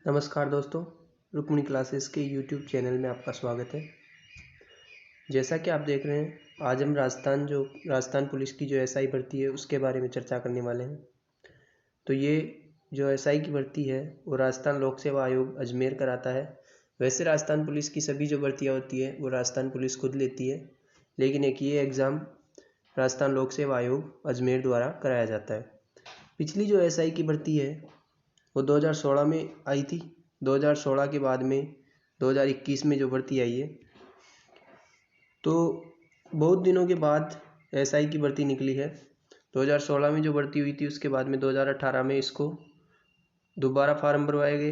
नमस्कार दोस्तों, रुक्मिणी क्लासेस के यूट्यूब चैनल में आपका स्वागत है। जैसा कि आप देख रहे हैं, आज हम राजस्थान पुलिस की जो एसआई भर्ती है उसके बारे में चर्चा करने वाले हैं। तो ये जो एसआई की भर्ती है वो राजस्थान लोक सेवा आयोग अजमेर कराता है। वैसे राजस्थान पुलिस की सभी जो भर्तियाँ होती है वो राजस्थान पुलिस खुद लेती है, लेकिन एक ये एग्ज़ाम राजस्थान लोक सेवा आयोग अजमेर द्वारा कराया जाता है। पिछली जो एसआई की भर्ती है वो 2016 में आई थी। 2016 के बाद में 2021 में जो भर्ती आई है, तो बहुत दिनों के बाद एसआई की भर्ती निकली है। 2016 में जो भर्ती हुई थी उसके बाद में 2018 में इसको दोबारा फार्म भरवाए गए।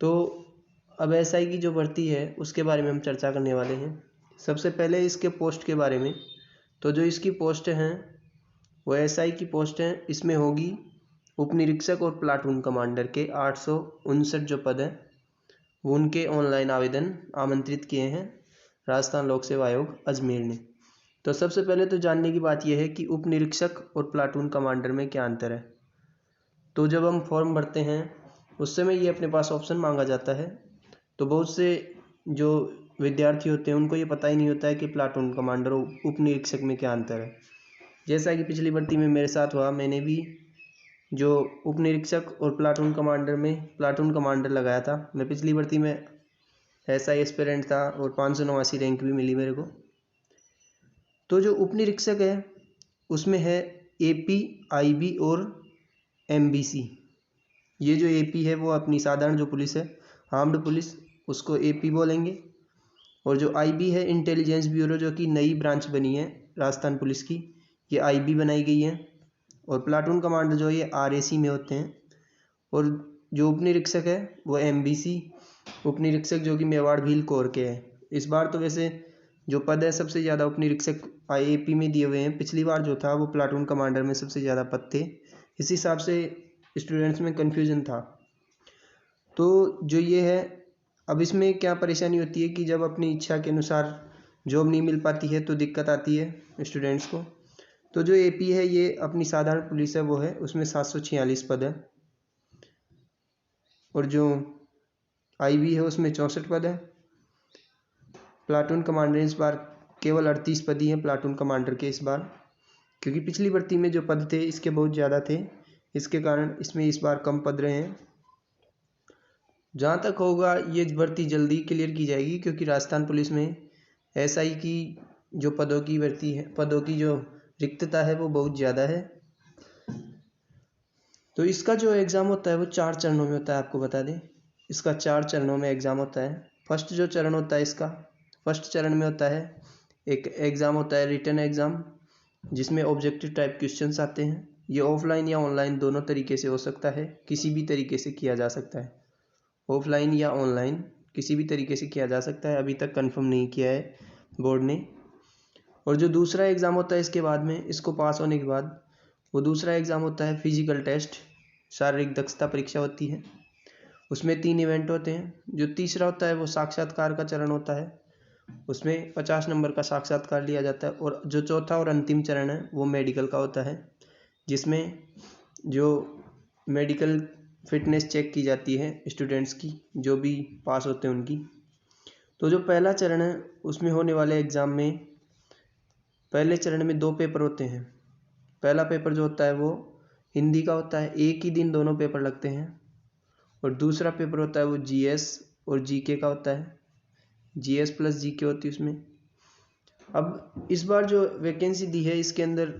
तो अब एसआई की जो भर्ती है उसके बारे में हम चर्चा करने वाले हैं। सबसे पहले इसके पोस्ट के बारे में। तो जो इसकी पोस्ट हैं वो एसआई की पोस्ट हैं, इसमें होगी उप निरीक्षक और प्लाटून कमांडर के 859 जो पद हैं वो उनके ऑनलाइन आवेदन आमंत्रित किए हैं राजस्थान लोक सेवा आयोग अजमेर ने। तो सबसे पहले तो जानने की बात यह है कि उप निरीक्षक और प्लाटून कमांडर में क्या अंतर है। तो जब हम फॉर्म भरते हैं उस समय ये अपने पास ऑप्शन मांगा जाता है, तो बहुत से जो विद्यार्थी होते हैं उनको ये पता ही नहीं होता है कि प्लाटून कमांडर और उप निरीक्षक में क्या अंतर है। जैसा कि पिछली भर्ती में मेरे साथ हुआ, मैंने भी जो उप निरीक्षक और प्लाटून कमांडर लगाया था। मैं पिछली भर्ती में एसआई एस्पिरेंट था और 589 रैंक भी मिली मेरे को। तो जो उप निरीक्षक है उसमें है एपी, आईबी और एमबीसी। ये जो एपी है वो अपनी साधारण जो पुलिस है, आर्म्ड पुलिस, उसको एपी बोलेंगे। और जो आईबी है इंटेलिजेंस ब्यूरो, जो कि नई ब्रांच बनी है राजस्थान पुलिस की, ये आईबी बनाई गई है। और प्लाटून कमांडर जो ये आरएसी में होते हैं। और जो उप निरीक्षक है वो एमबीसी उप निरीक्षक, जो कि मेवाड़ भील कोर के हैं। इस बार तो वैसे जो पद है सबसे ज़्यादा उप निरीक्षक आईएपी में दिए हुए हैं। पिछली बार जो था वो प्लाटून कमांडर में सबसे ज़्यादा पद थे। इस हिसाब से स्टूडेंट्स में कन्फ्यूजन था। तो जो ये है, अब इसमें क्या परेशानी होती है कि जब अपनी इच्छा के अनुसार जॉब नहीं मिल पाती है तो दिक्कत आती है स्टूडेंट्स को। तो जो एपी है ये अपनी साधारण पुलिस है वो है, उसमें 746 पद है। और जो आईबी है उसमें 64 पद है। प्लाटून कमांडर इस बार केवल 38 पद ही हैं प्लाटून कमांडर के इस बार, क्योंकि पिछली भर्ती में जो पद थे इसके बहुत ज़्यादा थे, इसके कारण इसमें इस बार कम पद रहे हैं। जहाँ तक होगा ये भर्ती जल्दी क्लियर की जाएगी, क्योंकि राजस्थान पुलिस में एसआई की जो पदों की भर्ती है, पदों की जो रिक्तता है वो बहुत ज़्यादा है। तो इसका जो एग्ज़ाम होता है वो 4 चरणों में होता है। आपको बता दें, इसका 4 चरणों में एग्ज़ाम होता है। फर्स्ट जो चरण होता है इसका, फर्स्ट चरण में होता है एक एग्ज़ाम होता है रिटन एग्ज़ाम, जिसमें ऑब्जेक्टिव टाइप क्वेश्चंस आते हैं। ये ऑफलाइन या ऑनलाइन दोनों तरीके से हो सकता है, किसी भी तरीके से किया जा सकता है। ऑफलाइन या ऑनलाइन किसी भी तरीके से किया जा सकता है, अभी तक कंफर्म नहीं किया है बोर्ड ने। और जो दूसरा एग्ज़ाम होता है इसके बाद में, इसको पास होने के बाद वो दूसरा एग्ज़ाम होता है फिजिकल टेस्ट, शारीरिक दक्षता परीक्षा होती है। उसमें 3 इवेंट होते हैं। जो तीसरा होता है वो साक्षात्कार का चरण होता है, उसमें 50 नंबर का साक्षात्कार लिया जाता है। और जो चौथा और अंतिम चरण है वो मेडिकल का होता है, जिसमें जो मेडिकल फिटनेस चेक की जाती है स्टूडेंट्स की, जो भी पास होते हैं उनकी। तो जो पहला चरण है उसमें होने वाले एग्ज़ाम में, पहले चरण में 2 पेपर होते हैं। पहला पेपर जो होता है वो हिंदी का होता है, एक ही दिन दोनों पेपर लगते हैं। और दूसरा पेपर होता है वो जीएस और जीके का होता है, जीएस प्लस जीके होती है उसमें। अब इस बार जो वैकेंसी दी है इसके अंदर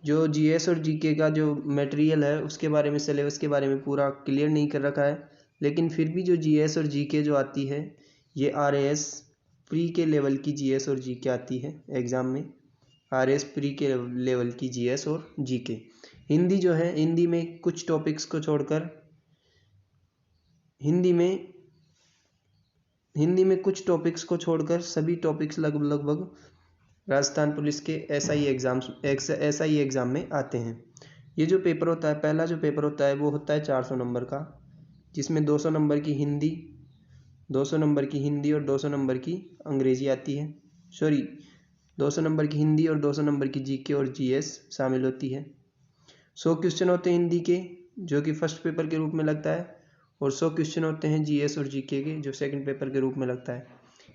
जो जीएस और जीके का जो मटेरियल है उसके बारे में, सिलेबस के बारे में पूरा क्लियर नहीं कर रखा है। लेकिन फिर भी जो जीएस और जीके जो आती है, ये आरएएस प्री के लेवल की जीएस और जीके आती है एग्ज़ाम में। आरएएस प्री के लेवल की जीएस और जीके। हिंदी जो है, हिंदी में कुछ टॉपिक्स को छोड़कर, हिंदी में कुछ टॉपिक्स को छोड़कर सभी टॉपिक्स लगभग राजस्थान पुलिस के एसआई एग्ज़ाम में आते हैं। ये जो पेपर होता है, पहला जो पेपर होता है वो होता है 400 नंबर का, जिसमें 200 नंबर की हिंदी, 200 नंबर की हिंदी और 200 नंबर की अंग्रेजी आती है। 200 नंबर की हिंदी और 200 नंबर की जीके और जीएस शामिल होती है। 100 क्वेश्चन होते हैं हिंदी के, जो कि फर्स्ट पेपर के रूप में लगता है, और 100 क्वेश्चन होते हैं जीएस और जीके के, जो सेकंड पेपर के रूप में लगता है।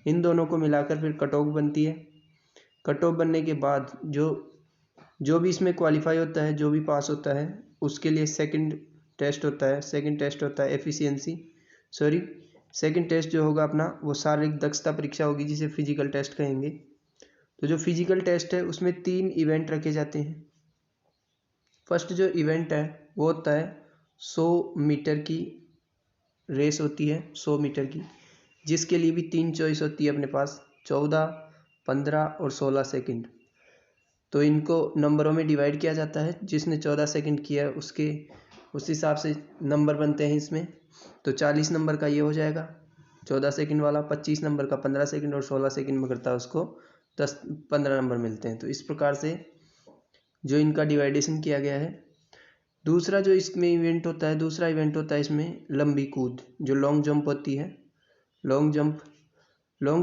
इन दोनों को मिलाकर फिर कट ऑफ बनती है। कट ऑफ बनने के बाद जो भी इसमें क्वालिफाई होता है, जो भी पास होता है, उसके लिए सेकंड टेस्ट होता है सेकंड टेस्ट जो होगा अपना, वो शारीरिक दक्षता परीक्षा होगी, जिसे फिजिकल टेस्ट कहेंगे। तो जो फिजिकल टेस्ट है उसमें 3 इवेंट रखे जाते हैं। फर्स्ट जो इवेंट है वो होता है 100 मीटर की रेस होती है, 100 मीटर की, जिसके लिए भी 3 चॉइस होती है अपने पास, 14, 15 और 16 सेकंड। तो इनको नंबरों में डिवाइड किया जाता है। जिसने 14 सेकंड किया उस हिसाब से नंबर बनते हैं इसमें। तो 40 नंबर का ये हो जाएगा 14 सेकंड वाला, 25 नंबर का 15 सेकंड, और 16 सेकंड में करता है उसको 15 नंबर मिलते हैं। तो इस प्रकार से जो इनका डिवाइडेशन किया गया है। दूसरा इवेंट होता है इसमें लंबी कूद, जो लॉन्ग जंप होती है। लॉन्ग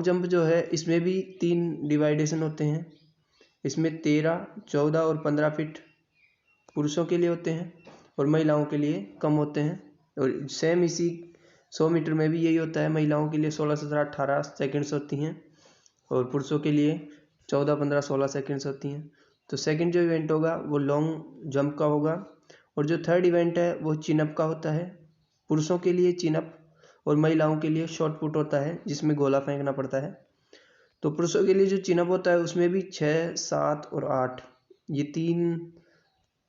जंप जो है, इसमें भी 3 डिवाइडेशन होते हैं। इसमें 13, 14 और 15 फीट पुरुषों के लिए होते हैं, और महिलाओं के लिए कम होते हैं। और सेम इसी 100 मीटर में भी यही होता है। महिलाओं के लिए 16, 17, 18 सेकेंड्स होती हैं, और पुरुषों के लिए 14, 15, 16 सेकेंड्स होती हैं। तो सेकंड जो इवेंट होगा वो लॉन्ग जंप का होगा। और जो थर्ड इवेंट है वो चिनअप का होता है। पुरुषों के लिए चिनअप और महिलाओं के लिए शॉर्ट पुट होता है, जिसमें गोला फेंकना पड़ता है। तो पुरुषों के लिए जो चिनअप होता है उसमें भी 6, 7 और 8 ये 3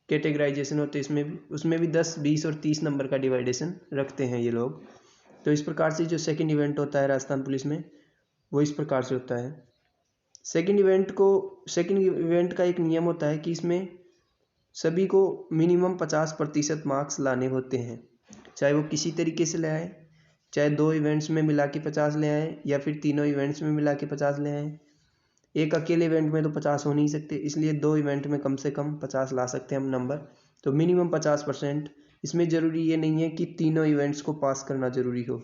कैटेगराइजेशन होते हैं। उसमें भी 10, 20 और 30 नंबर का डिवाइडेशन रखते हैं ये लोग। तो इस प्रकार से जो सेकंड इवेंट होता है राजस्थान पुलिस में, वो इस प्रकार से होता है। सेकंड इवेंट का एक नियम होता है कि इसमें सभी को मिनिमम 50% मार्क्स लाने होते हैं, चाहे वो किसी तरीके से ले आए, चाहे 2 इवेंट्स में मिला के 50 ले आए, या फिर तीनों इवेंट्स में मिला के 50 ले आए। एक अकेले इवेंट में तो 50 हो नहीं सकते, इसलिए 2 इवेंट में कम से कम 50 ला सकते हैं हम नंबर। तो मिनिमम 50%। इसमें ज़रूरी ये नहीं है कि तीनों इवेंट्स को पास करना ज़रूरी हो,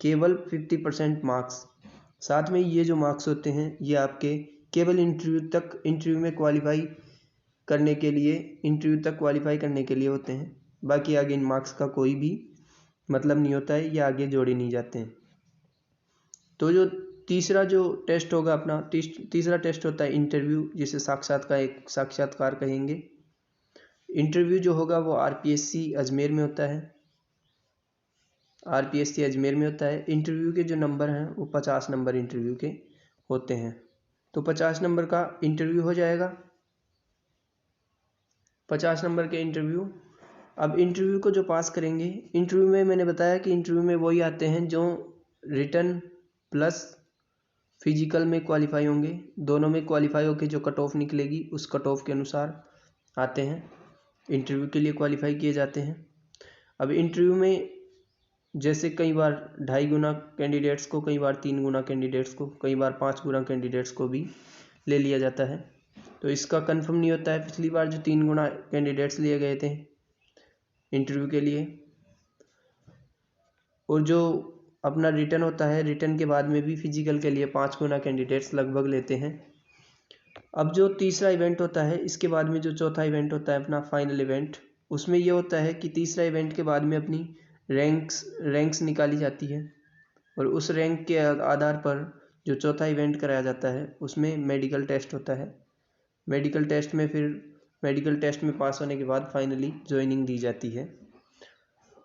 केवल 50% मार्क्स। साथ में ये जो मार्क्स होते हैं ये आपके केवल इंटरव्यू में क्वालिफाई करने के लिए होते हैं। बाकी आगे इन मार्क्स का कोई भी मतलब नहीं होता है, ये आगे जोड़े नहीं जाते हैं। तो जो तीसरा टेस्ट होगा अपना, तीसरा टेस्ट होता है इंटरव्यू, जिसे साक्षात्कार कहेंगे। इंटरव्यू जो होगा वो आरपीएससी अजमेर में होता है। इंटरव्यू के जो नंबर हैं वो 50 नंबर इंटरव्यू के होते हैं। तो 50 नंबर का इंटरव्यू हो जाएगा, 50 नंबर के इंटरव्यू। अब इंटरव्यू को जो पास करेंगे, इंटरव्यू में मैंने बताया कि इंटरव्यू में वही आते हैं जो रिटन प्लस फिजिकल में क्वालिफाई होंगे। दोनों में क्वालिफाई होकर जो कट ऑफ निकलेगी उस कट ऑफ के अनुसार आते हैं, इंटरव्यू के लिए क्वालिफाई किए जाते हैं। अब इंटरव्यू में जैसे कई बार 2.5 गुना कैंडिडेट्स को, कई बार 3 गुना कैंडिडेट्स को, कई बार 5 गुना कैंडिडेट्स को भी ले लिया जाता है। तो इसका कंफर्म नहीं होता है। पिछली बार जो 3 गुना कैंडिडेट्स लिए गए थे इंटरव्यू के लिए, और जो अपना रिटर्न होता है, रिटर्न के बाद में भी फिजिकल के लिए 5 गुना कैंडिडेट्स लगभग लेते हैं। अब जो तीसरा इवेंट होता है, इसके बाद में जो चौथा इवेंट होता है अपना फाइनल इवेंट, उसमें ये होता है कि तीसरा इवेंट के बाद में अपनी रैंक्स निकाली जाती है, और उस रैंक के आधार पर जो चौथा इवेंट कराया जाता है उसमें मेडिकल टेस्ट होता है। मेडिकल टेस्ट में पास होने के बाद फाइनली ज्वाइनिंग दी जाती है,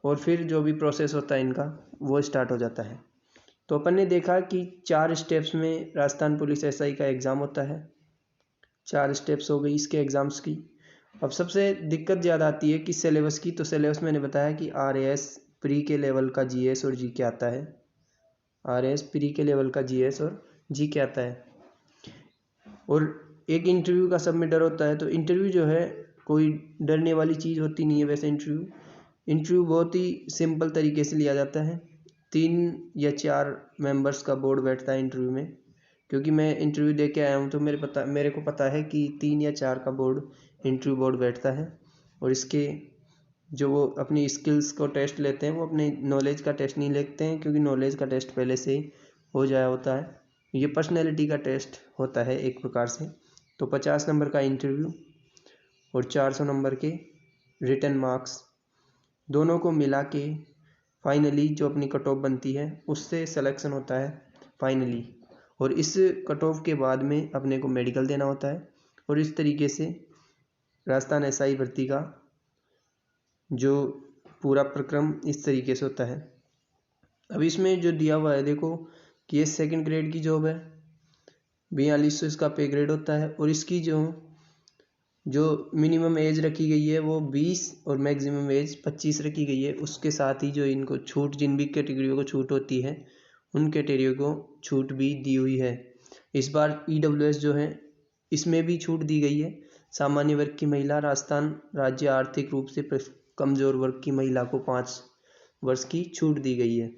और फिर जो भी प्रोसेस होता है इनका वो स्टार्ट हो जाता है। तो अपन ने देखा कि 4 स्टेप्स में राजस्थान पुलिस एसआई का एग्ज़ाम होता है। 4 स्टेप्स हो गई इसके एग्ज़ाम्स की। अब सबसे दिक्कत ज़्यादा आती है कि सिलेबस की। तो सिलेबस मैंने बताया कि आरएएस प्री के लेवल का जीएस और जीके आता है। आरएएस प्री के लेवल का जीएस और जीके आता है। और एक इंटरव्यू का सब में डर होता है। तो इंटरव्यू जो है कोई डरने वाली चीज़ होती नहीं है। वैसे इंटरव्यू बहुत ही सिंपल तरीके से लिया जाता है। 3 या 4 मेंबर्स का बोर्ड बैठता है इंटरव्यू में, क्योंकि मैं इंटरव्यू दे के आया हूँ तो मेरे को पता है कि 3 या 4 का इंटरव्यू बोर्ड बैठता है। और इसके जो वो अपनी स्किल्स को टेस्ट लेते हैं, वो अपने नॉलेज का टेस्ट नहीं लेते हैं, क्योंकि नॉलेज का टेस्ट पहले से ही हो जाया होता है। ये पर्सनैलिटी का टेस्ट होता है एक प्रकार से। तो 50 नंबर का इंटरव्यू और 400 नंबर के रिटन मार्क्स। दोनों को मिला के फाइनली जो अपनी कट ऑफ बनती है उससे सिलेक्शन होता है फाइनली, और इस कट ऑफ के बाद में अपने को मेडिकल देना होता है। और इस तरीके से राजस्थान एसआई भर्ती का जो पूरा प्रक्रम इस तरीके से होता है। अब इसमें जो दिया हुआ है देखो कि ये 2nd ग्रेड की जॉब है, 4200 इसका पे ग्रेड होता है, और इसकी जो मिनिमम एज रखी गई है वो 20 और मैक्सिमम एज 25 रखी गई है। उसके साथ ही जो इनको छूट, जिन भी कैटेगरियों को छूट होती है उन कैटेगरियों को छूट भी दी हुई है। इस बार ईडब्ल्यूएस जो है इसमें भी छूट दी गई है। सामान्य वर्ग की महिला, राजस्थान राज्य आर्थिक रूप से कमजोर वर्ग की महिला को 5 वर्ष की छूट दी गई है।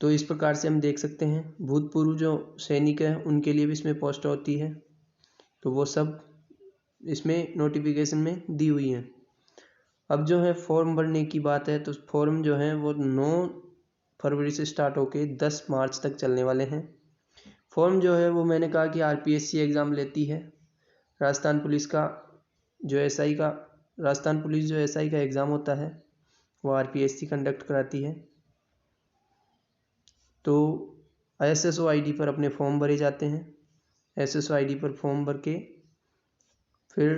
तो इस प्रकार से हम देख सकते हैं भूतपूर्व जो सैनिक हैं उनके लिए भी इसमें पोस्ट होती है, तो वो सब इसमें नोटिफिकेशन में दी हुई हैं। अब जो है फॉर्म भरने की बात है, तो फॉर्म जो है वो 9 फरवरी से स्टार्ट होके 10 मार्च तक चलने वाले हैं। फॉर्म जो है वो मैंने कहा कि आरपीएससी एग्ज़ाम लेती है। राजस्थान पुलिस जो एसआई का एग्ज़ाम होता है वो आरपीएससी कंडक्ट कराती है। तो एसएसओ आईडी पर अपने फॉर्म भरे जाते हैं। एसएसओ आईडी पर फॉर्म भर के फिर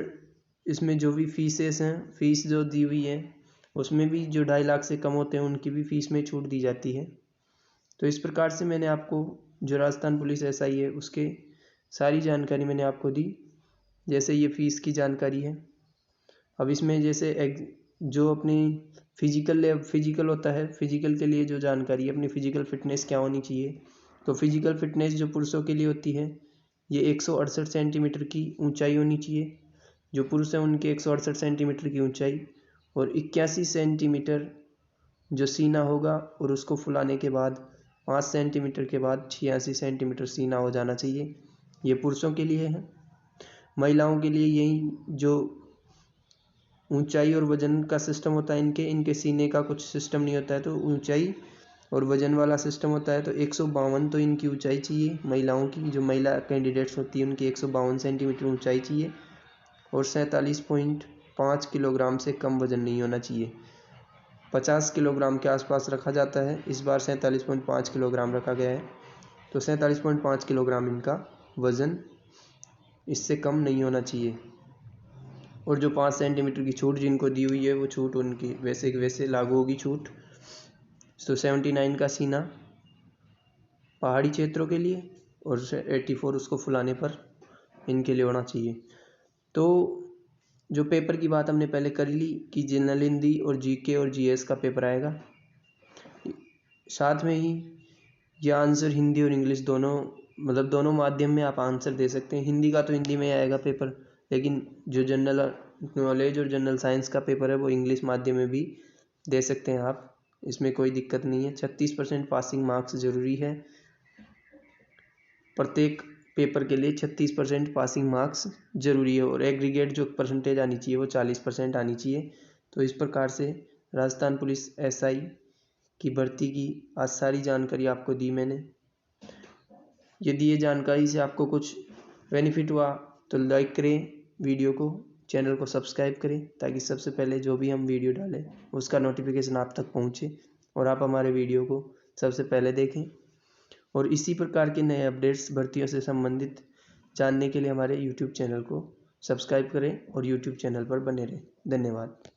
इसमें जो भी फीसेस हैं, फीस जो दी हुई है उसमें भी जो 2.5 लाख से कम होते हैं उनकी भी फीस में छूट दी जाती है। तो इस प्रकार से मैंने आपको जो राजस्थान पुलिस एसआई है उसके सारी जानकारी मैंने आपको दी। जैसे ये फ़ीस की जानकारी है। अब इसमें जैसे जो अपनी फिजिकल होता है, फिजिकल के लिए जो जानकारी है, अपनी फिजिकल फिटनेस क्या होनी चाहिए। तो फिजिकल फिटनेस जो पुरुषों के लिए होती है ये 168 सेंटीमीटर की ऊंचाई होनी चाहिए। जो पुरुष हैं उनके 168 सेंटीमीटर की ऊंचाई और 81 सेंटीमीटर जो सीना होगा, और उसको फुलाने के बाद 5 सेंटीमीटर के बाद 86 सेंटीमीटर सीना हो जाना चाहिए। ये पुरुषों के लिए है। महिलाओं के लिए यही जो ऊंचाई और वजन का सिस्टम होता है, इनके सीने का कुछ सिस्टम नहीं होता है, तो ऊंचाई और वजन वाला सिस्टम होता है। तो 152 तो इनकी ऊंचाई चाहिए महिलाओं की, जो महिला कैंडिडेट्स होती है उनकी 152 सेंटीमीटर ऊंचाई चाहिए और 47.5 किलोग्राम से कम वजन नहीं होना चाहिए। 50 किलोग्राम के आसपास रखा जाता है, इस बार 47.5 किलोग्राम रखा गया है। तो 47.5 किलोग्राम इनका वज़न, इससे कम नहीं होना चाहिए। और जो 5 सेंटीमीटर की छूट जिनको दी हुई है वो छूट उनकी वैसे की वैसे लागू होगी छूट। तो 79 का सीना पहाड़ी क्षेत्रों के लिए और 84 उसको फुलाने पर इनके लिए होना चाहिए। तो जो पेपर की बात हमने पहले कर ली कि जनरल हिंदी और जीके और जीएस का पेपर आएगा, साथ में ही ये आंसर हिंदी और इंग्लिश दोनों माध्यम में आप आंसर दे सकते हैं। हिंदी का तो हिंदी में आएगा पेपर, लेकिन जो जनरल नॉलेज और जनरल साइंस का पेपर है वो इंग्लिश माध्यम में भी दे सकते हैं आप, इसमें कोई दिक्कत नहीं है। 36% पासिंग मार्क्स ज़रूरी है, प्रत्येक पेपर के लिए 36% पासिंग मार्क्स ज़रूरी है और एग्रीगेट जो परसेंटेज आनी चाहिए वो 40% आनी चाहिए। तो इस प्रकार से राजस्थान पुलिस एसआई की भर्ती की आज सारी जानकारी आपको दी मैंने। यदि ये जानकारी से आपको कुछ बेनिफिट हुआ तो लाइक करें वीडियो को, चैनल को सब्सक्राइब करें, ताकि सबसे पहले जो भी हम वीडियो डालें उसका नोटिफिकेशन आप तक पहुंचे और आप हमारे वीडियो को सबसे पहले देखें। और इसी प्रकार के नए अपडेट्स भर्तियों से संबंधित जानने के लिए हमारे यूट्यूब चैनल को सब्सक्राइब करें और यूट्यूब चैनल पर बने रहें। धन्यवाद।